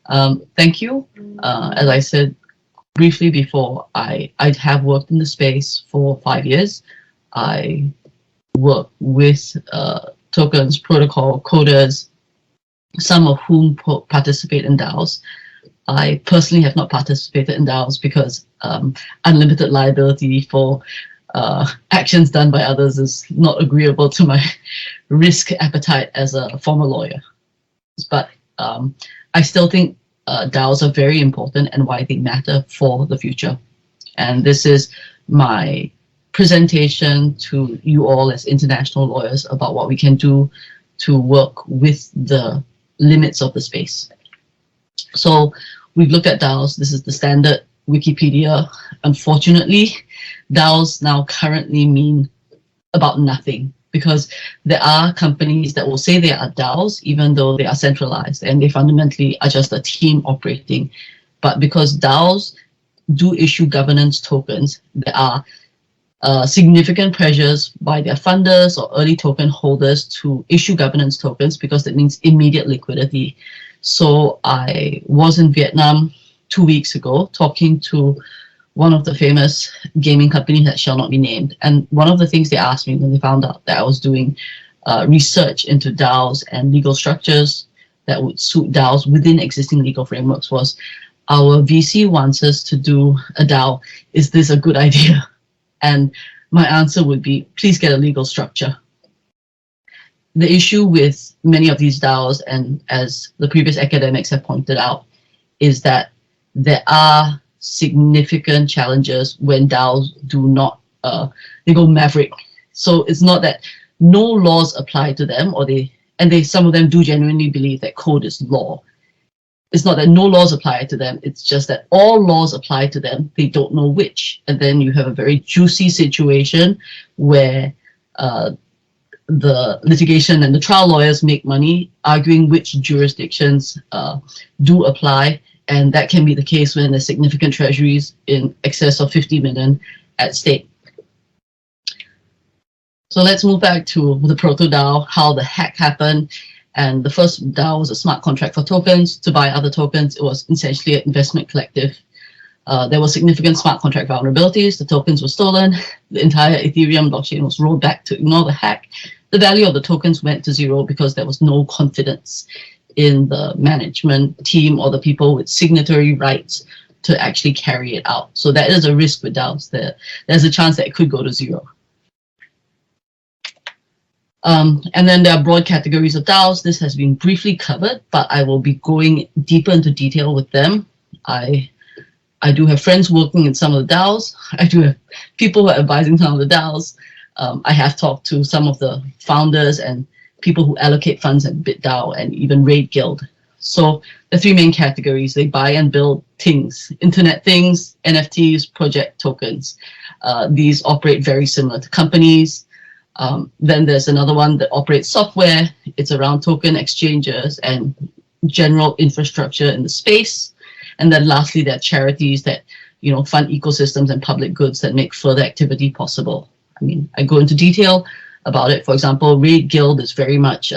Thank you. As I said briefly before, I have worked in the space for 5 years. I work with tokens, protocol, coders, some of whom participate in DAOs. I personally have not participated in DAOs because unlimited liability for actions done by others is not agreeable to my risk appetite as a former lawyer. But I still think DAOs are very important and why they matter for the future. And this is my presentation to you all as international lawyers about what we can do to work with the limits of the space. So we've looked at DAOs. This is the standard Wikipedia. Unfortunately, DAOs now currently mean about nothing, because there are companies that will say they are DAOs even though they are centralized, and they fundamentally are just a team operating. But because DAOs do issue governance tokens, there are significant pressures by their funders or early token holders to issue governance tokens, because that means immediate liquidity. So I was in Vietnam 2 weeks ago talking to one of the famous gaming companies that shall not be named. And one of the things they asked me when they found out that I was doing research into DAOs and legal structures that would suit DAOs within existing legal frameworks was, our VC wants us to do a DAO. Is this a good idea? And my answer would be, please get a legal structure. The issue with many of these DAOs, and as the previous academics have pointed out, is that there are significant challenges when DAOs do not, they go maverick. So it's not that no laws apply to them, or some of them do genuinely believe that code is law. It's not that no laws apply to them, it's just that all laws apply to them, they don't know which. And then you have a very juicy situation where the litigation and the trial lawyers make money arguing which jurisdictions do apply. And that can be the case when there's significant treasuries in excess of 50 million at stake. So let's move back to the proto-DAO, how the hack happened. And the first DAO was a smart contract for tokens to buy other tokens. It was essentially an investment collective. There were significant smart contract vulnerabilities. The tokens were stolen. The entire Ethereum blockchain was rolled back to ignore the hack. The value of the tokens went to zero because there was no confidence in the management team or the people with signatory rights to actually carry it out. So that is a risk with DAOs. There's a chance that it could go to zero. And then there are broad categories of DAOs. This has been briefly covered, but I will be going deeper into detail with them. I do have friends working in some of the DAOs. I do have people who are advising some of the DAOs. I have talked to some of the founders and people who allocate funds at BitDAO and even Raid Guild. So the three main categories: they buy and build things, internet things, NFTs, project tokens. These operate very similar to companies. Then there's another one that operates software. It's around token exchanges and general infrastructure in the space. And then lastly, there are charities that, you know, fund ecosystems and public goods that make further activity possible. I mean, I go into detail about it. For example, Raid Guild is very much,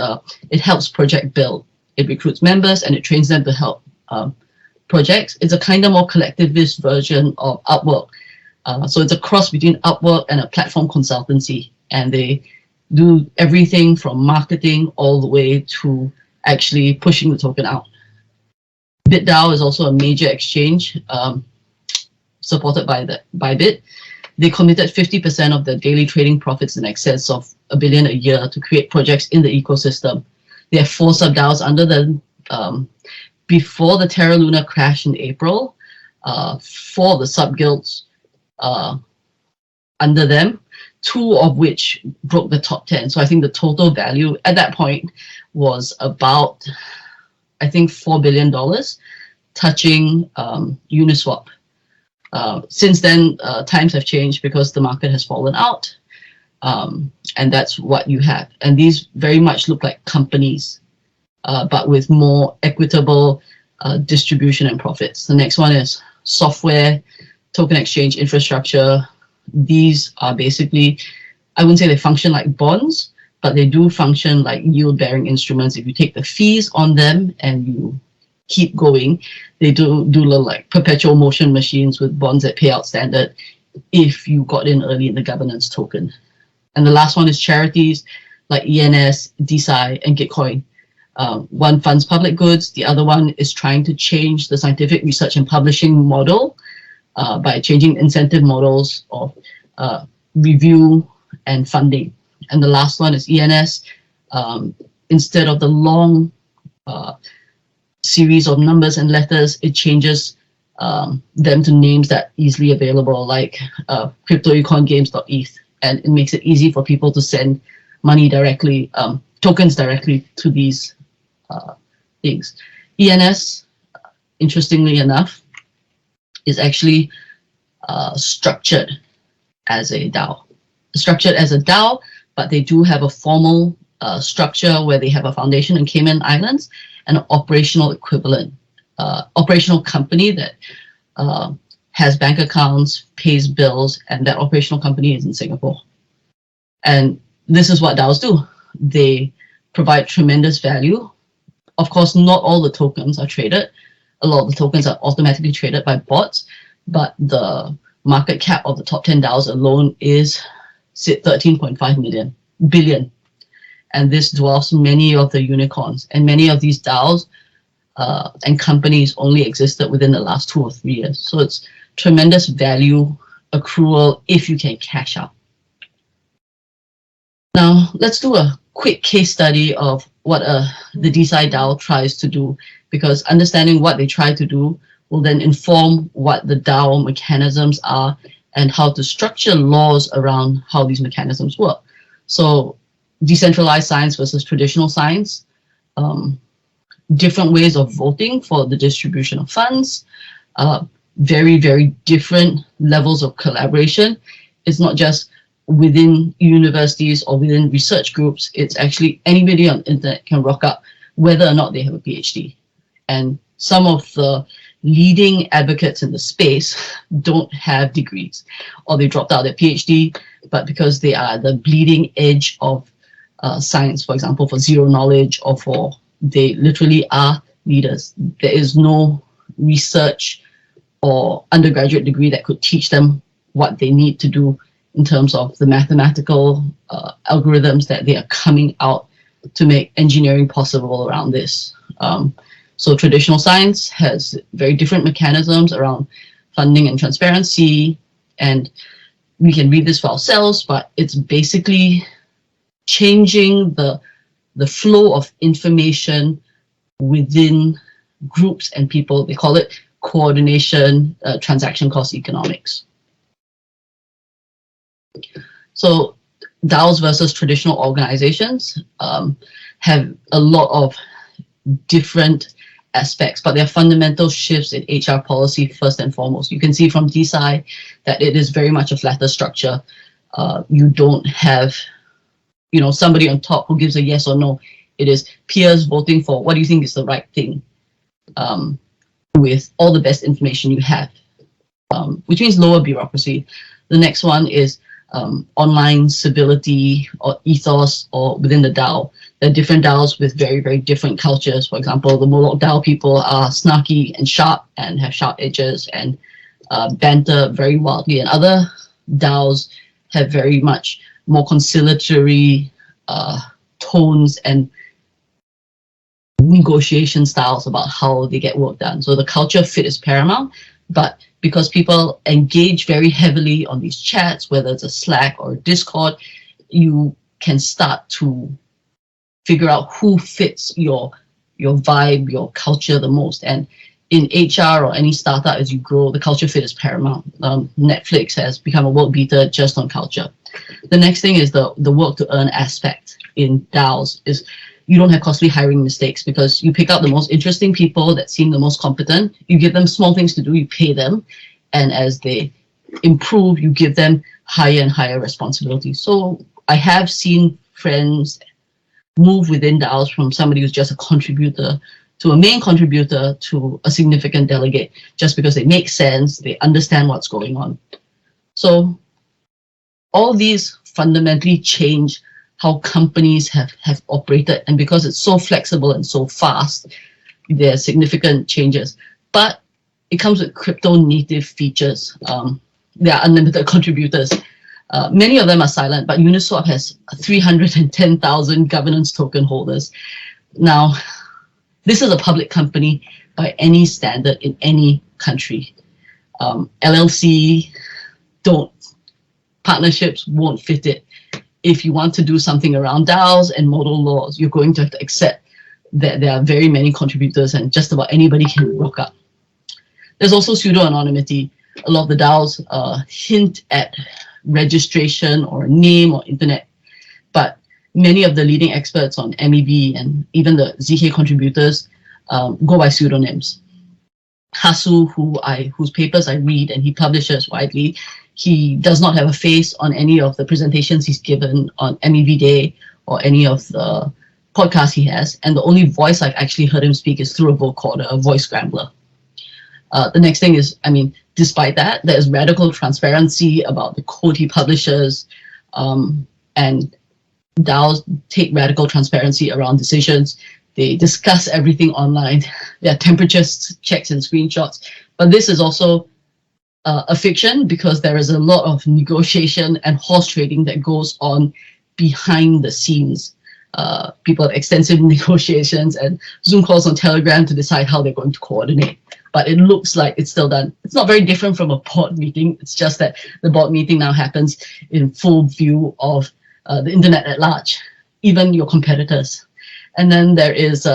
it helps project build. It recruits members and it trains them to help projects. It's a kind of more collectivist version of Upwork. So it's a cross between Upwork and a platform consultancy. And they do everything from marketing all the way to actually pushing the token out. BitDAO is also a major exchange supported by Bit. They committed 50% of their daily trading profits in excess of $1 billion a year to create projects in the ecosystem. They have 4 sub-DAOs under them. Before the Terra Luna crash in April, 4 of the sub-guilds under them, 2 of which broke the top 10. So I think the total value at that point was about, I think, $4 billion, touching Uniswap. Since then, times have changed because the market has fallen out, and that's what you have. And these very much look like companies, but with more equitable distribution and profits. The next one is software, token exchange infrastructure. These are basically, I wouldn't say they function like bonds, but they do function like yield-bearing instruments. If you take the fees on them and you keep going. They do little like perpetual motion machines with bonds at payout standard if you got in early in the governance token. And the last one is charities like ENS, DeSci, and Gitcoin. One funds public goods. The other one is trying to change the scientific research and publishing model by changing incentive models of review and funding. And the last one is ENS. Instead of the long series of numbers and letters, it changes them to names that easily available, like cryptoecongames.eth, and it makes it easy for people to send money directly, tokens directly to these things. ENS, interestingly enough, is actually structured as a DAO. Structured as a DAO, but they do have a formal structure where they have a foundation in Cayman Islands and an operational equivalent, operational company that has bank accounts, pays bills, and that operational company is in Singapore. And this is what DAOs do. They provide tremendous value. Of course, not all the tokens are traded. A lot of the tokens are automatically traded by bots, but the market cap of the top 10 DAOs alone is 13.5 billion. And this dwarfs many of the unicorns. And many of these DAOs and companies only existed within the last 2 or 3 years. So it's tremendous value accrual if you can cash out. Now, let's do a quick case study of what the DeSci DAO tries to do, because understanding what they try to do will then inform what the DAO mechanisms are and how to structure laws around how these mechanisms work. So decentralized science versus traditional science, different ways of voting for the distribution of funds, very, very different levels of collaboration. It's not just within universities or within research groups, it's actually anybody on the internet can rock up whether or not they have a PhD. And some of the leading advocates in the space don't have degrees, or they dropped out their PhD, but because they are the bleeding edge of science, for example, for zero knowledge, or for they literally are leaders. There is no research or undergraduate degree that could teach them what they need to do in terms of the mathematical algorithms that they are coming out to make engineering possible around this. So traditional science has very different mechanisms around funding and transparency, and we can read this for ourselves, but it's basically changing the flow of information within groups and people. They call it coordination, transaction cost economics. So DAOs versus traditional organizations have a lot of different aspects, but there are fundamental shifts in HR policy first and foremost. You can see from DeSci that it is very much a flatter structure. You don't have, somebody on top who gives a yes or no. It is peers voting for what do you think is the right thing, with all the best information you have, which means lower bureaucracy. The next one is online civility or ethos, or within the DAO. There are different DAOs with very, very different cultures. For example, the Moloch DAO people are snarky and sharp and have sharp edges and banter very wildly, and other DAOs have very much more conciliatory tones and negotiation styles about how they get work done. So the culture fit is paramount, but because people engage very heavily on these chats, whether it's a Slack or a Discord, you can start to figure out who fits your vibe, your culture the most. And in HR or any startup, as you grow, the culture fit is paramount. Netflix has become a world beater just on culture. The next thing is the work to earn aspect in DAOs is you don't have costly hiring mistakes, because you pick out the most interesting people that seem the most competent, you give them small things to do, you pay them, and as they improve, you give them higher and higher responsibilities. So I have seen friends move within DAOs from somebody who's just a contributor to a main contributor to a significant delegate, just because they make sense, they understand what's going on. So all these fundamentally change how companies have operated, and because it's so flexible and so fast, there are significant changes, but it comes with crypto native features. There are unlimited contributors. Many of them are silent, but Uniswap has 310,000 governance token holders. Now, this is a public company by any standard in any country. LLC don't, partnerships won't fit it. If you want to do something around DAOs and model laws, you're going to have to accept that there are very many contributors and just about anybody can rock up. There's also pseudo-anonymity. A lot of the DAOs hint at registration or name or internet, but many of the leading experts on MEV and even the ZK contributors go by pseudonyms. Hasu, whose papers I read and he publishes widely, he does not have a face on any of the presentations he's given on MEV Day or any of the podcasts he has, and the only voice I've actually heard him speak is through a vocoder, a voice scrambler. The next thing is, I mean, despite that, there's radical transparency about the code he publishes, and DAOs take radical transparency around decisions. They discuss everything online. There are temperature checks and screenshots. But this is also a fiction because there is a lot of negotiation and horse trading that goes on behind the scenes. People have extensive negotiations and Zoom calls on Telegram to decide how they're going to coordinate. But it looks like it's still done. It's not very different from a board meeting. It's just that the board meeting now happens in full view of the internet at large, even your competitors. And then there is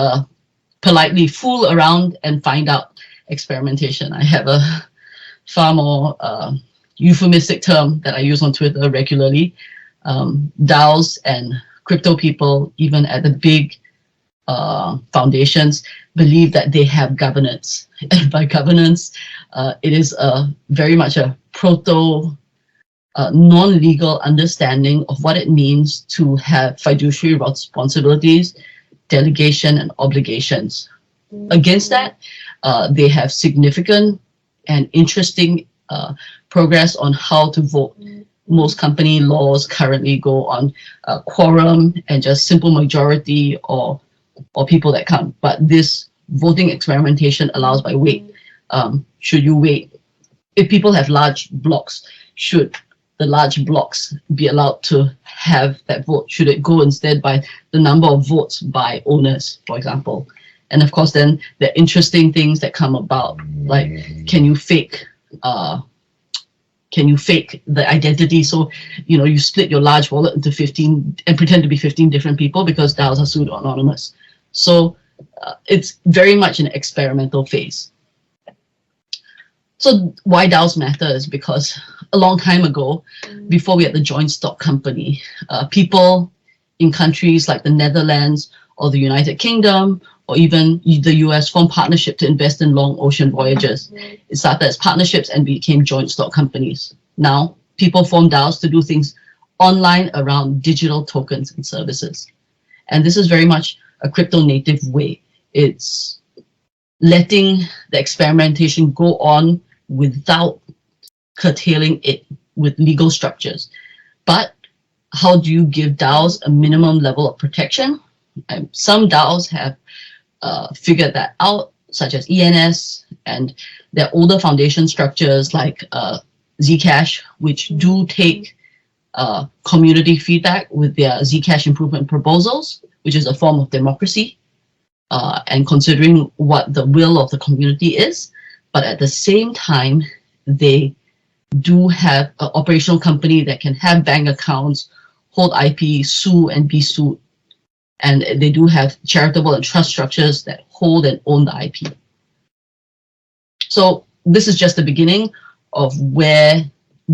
politely fool around and find out experimentation. I have a far more euphemistic term that I use on Twitter regularly. DAOs and crypto people, even at the big foundations, believe that they have governance. And by governance, it is very much a proto non-legal understanding of what it means to have fiduciary responsibilities, delegation, and obligations. Against that, they have significant and interesting progress on how to vote. Most company laws currently go on quorum and just simple majority or people that count. But this voting experimentation allows by weight. Should you wait? If people have large blocks, should the large blocks be allowed to have that vote? Should it go instead by the number of votes by owners, for example? And of course, then the interesting things that come about, like can you fake the identity? So, you know, you split your large wallet into 15 and pretend to be 15 different people because DAOs are pseudo-anonymous. So it's very much an experimental phase. So why DAOs matter is because a long time ago, before we had the joint stock company, people in countries like the Netherlands or the United Kingdom or even the US formed partnership to invest in long ocean voyages. It started as partnerships and became joint stock companies. Now, people form DAOs to do things online around digital tokens and services. And this is very much a crypto native way. It's letting the experimentation go on without curtailing it with legal structures. But how do you give DAOs a minimum level of protection? Some DAOs have figured that out, such as ENS, and their older foundation structures like Zcash, which do take community feedback with their Zcash improvement proposals, which is a form of democracy, and considering what the will of the community is. But at the same time, they do have an operational company that can have bank accounts, hold IP, sue and be sued. And they do have charitable and trust structures that hold and own the IP. So this is just the beginning of where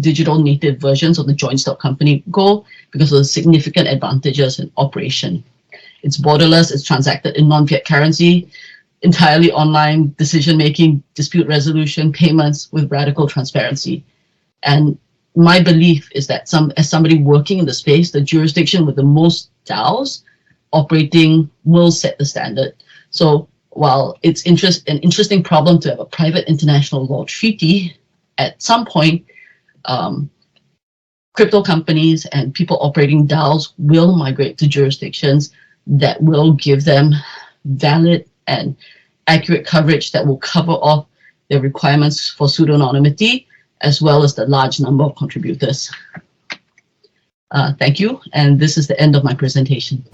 digital native versions of the joint stock company go because of the significant advantages in operation. It's borderless, it's transacted in non-fiat currency, entirely online decision-making, dispute resolution, payments with radical transparency. And my belief is that as somebody working in the space, the jurisdiction with the most DAOs operating will set the standard. So while it's an interesting problem to have a private international law treaty, at some point, crypto companies and people operating DAOs will migrate to jurisdictions that will give them valid and accurate coverage that will cover off the requirements for pseudo-anonymity, as well as the large number of contributors. Thank you, and this is the end of my presentation.